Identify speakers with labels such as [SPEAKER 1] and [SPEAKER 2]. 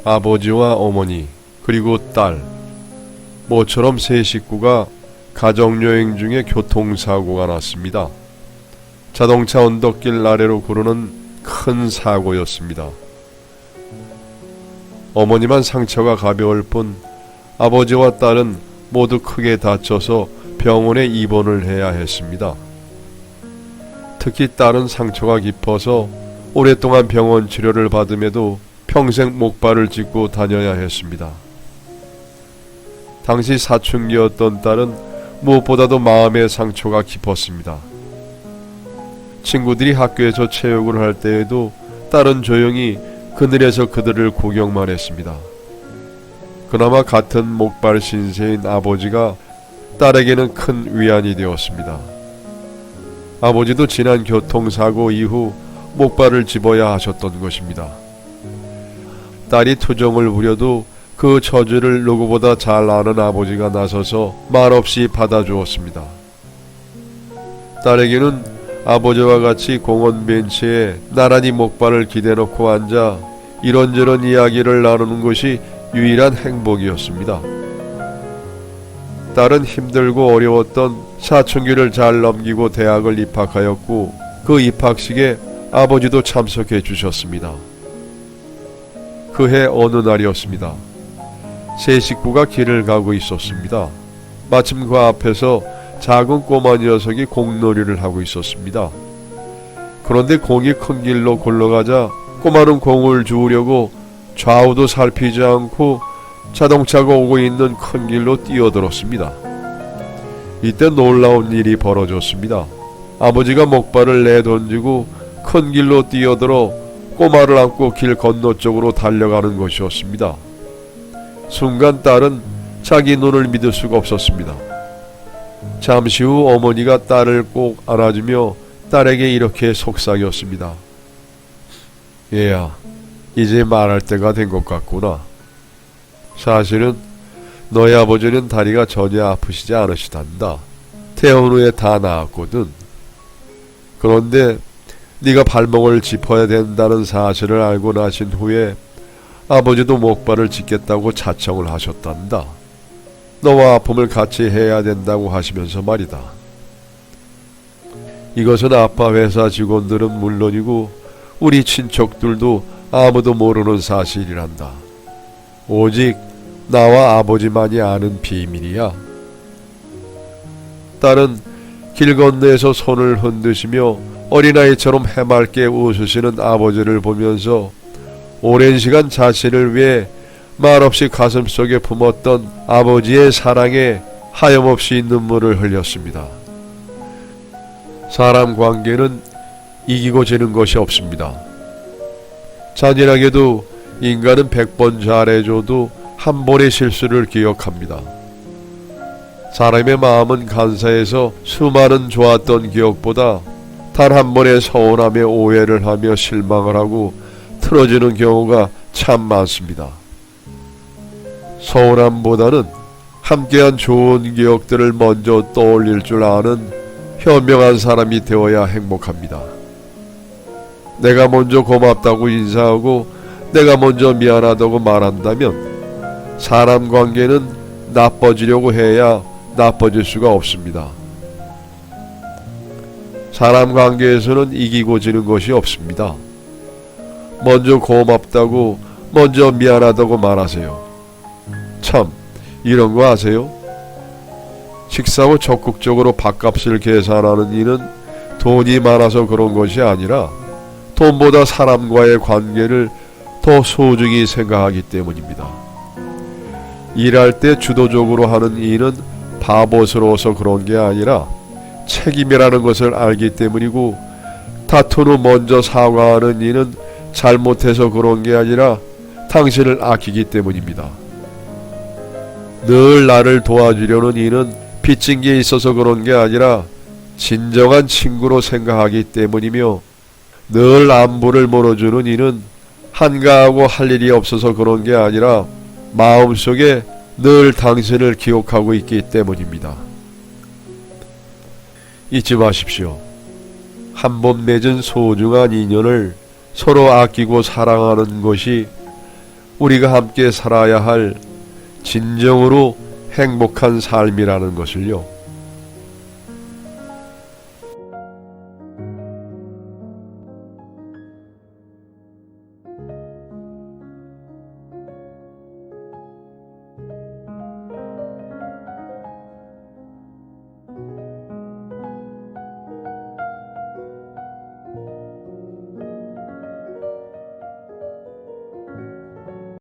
[SPEAKER 1] 아버지와 어머니 그리고 딸 모처럼 세 식구가 가족여행 중에 교통사고가 났습니다. 자동차 언덕길 아래로 구르는 큰 사고였습니다. 어머니만 상처가 가벼울 뿐 아버지와 딸은 모두 크게 다쳐서 병원에 입원을 해야 했습니다. 특히 딸은 상처가 깊어서 오랫동안 병원 치료를 받음에도 평생 목발을 짚고 다녀야 했습니다. 당시 사춘기였던 딸은 무엇보다도 마음의 상처가 깊었습니다. 친구들이 학교에서 체육을 할 때에도 딸은 조용히 그늘에서 그들을 구경만 했습니다. 그나마 같은 목발 신세인 아버지가 딸에게는 큰 위안이 되었습니다. 아버지도 지난 교통사고 이후 목발을 집어야 하셨던 것입니다. 딸이 투정을 부려도 그 처지를 누구보다 잘 아는 아버지가 나서서 말없이 받아주었습니다. 딸에게는 아버지와 같이 공원 벤치에 나란히 목발을 기대놓고 앉아 이런저런 이야기를 나누는 것이 유일한 행복이었습니다. 딸은 힘들고 어려웠던 사춘기를 잘 넘기고 대학을 입학하였고 그 입학식에 아버지도 참석해 주셨습니다. 그해 어느 날이었습니다. 세 식구가 길을 가고 있었습니다. 마침 그 앞에서 작은 꼬마 녀석이 공놀이를 하고 있었습니다. 그런데 공이 큰 길로 굴러가자 꼬마는 공을 주우려고 좌우도 살피지 않고 자동차가 오고 있는 큰 길로 뛰어들었습니다. 이때 놀라운 일이 벌어졌습니다. 아버지가 목발을 내던지고 큰 길로 뛰어들어 꼬마를 안고 길 건너쪽으로 달려가는 것이었습니다. 순간 딸은 자기 눈을 믿을 수가 없었습니다. 잠시 후 어머니가 딸을 꼭 안아주며 딸에게 이렇게 속삭였습니다. 얘야, 이제 말할 때가 된 것 같구나. 사실은 너희 아버지는 다리가 전혀 아프시지 않으시단다. 태어난 후에 다 나았거든. 그런데 네가 발목을 짚어야 된다는 사실을 알고 나신 후에 아버지도 목발을 짚겠다고 자청을 하셨단다. 너와 아픔을 같이 해야 된다고 하시면서 말이다. 이것은 아빠 회사 직원들은 물론이고 우리 친척들도 아무도 모르는 사실이란다. 오직 나와 아버지만이 아는 비밀이야. 딸은 길 건너에서 손을 흔드시며 어린아이처럼 해맑게 웃으시는 아버지를 보면서 오랜 시간 자신을 위해 말없이 가슴속에 품었던 아버지의 사랑에 하염없이 눈물을 흘렸습니다. 사람 관계는 이기고 지는 것이 없습니다. 잔인하게도 인간은 100번 잘해줘도 한 번의 실수를 기억합니다. 사람의 마음은 간사해서 수많은 좋았던 기억보다 단 한 번의 서운함에 오해를 하며 실망을 하고 틀어지는 경우가 참 많습니다. 서운함보다는 함께한 좋은 기억들을 먼저 떠올릴 줄 아는 현명한 사람이 되어야 행복합니다. 내가 먼저 고맙다고 인사하고 내가 먼저 미안하다고 말한다면 사람 관계는 나빠지려고 해야 나빠질 수가 없습니다. 사람 관계에서는 이기고 지는 것이 없습니다. 먼저 고맙다고 먼저 미안하다고 말하세요. 참 이런 거 아세요? 식사 후 적극적으로 밥값을 계산하는 이는 돈이 많아서 그런 것이 아니라 돈보다 사람과의 관계를 더 소중히 생각하기 때문입니다. 일할 때 주도적으로 하는 일은 바보스러워서 그런 게 아니라 책임이라는 것을 알기 때문이고, 다툰 후 먼저 사과하는 이는 잘못해서 그런 게 아니라 당신을 아끼기 때문입니다. 늘 나를 도와주려는 이는 빚진 게 있어서 그런 게 아니라 진정한 친구로 생각하기 때문이며, 늘 안부를 물어주는 이는 한가하고 할 일이 없어서 그런 게 아니라 마음속에 늘 당신을 기억하고 있기 때문입니다. 잊지 마십시오. 한 번 맺은 소중한 인연을 서로 아끼고 사랑하는 것이 우리가 함께 살아야 할 진정으로 행복한 삶이라는 것을요.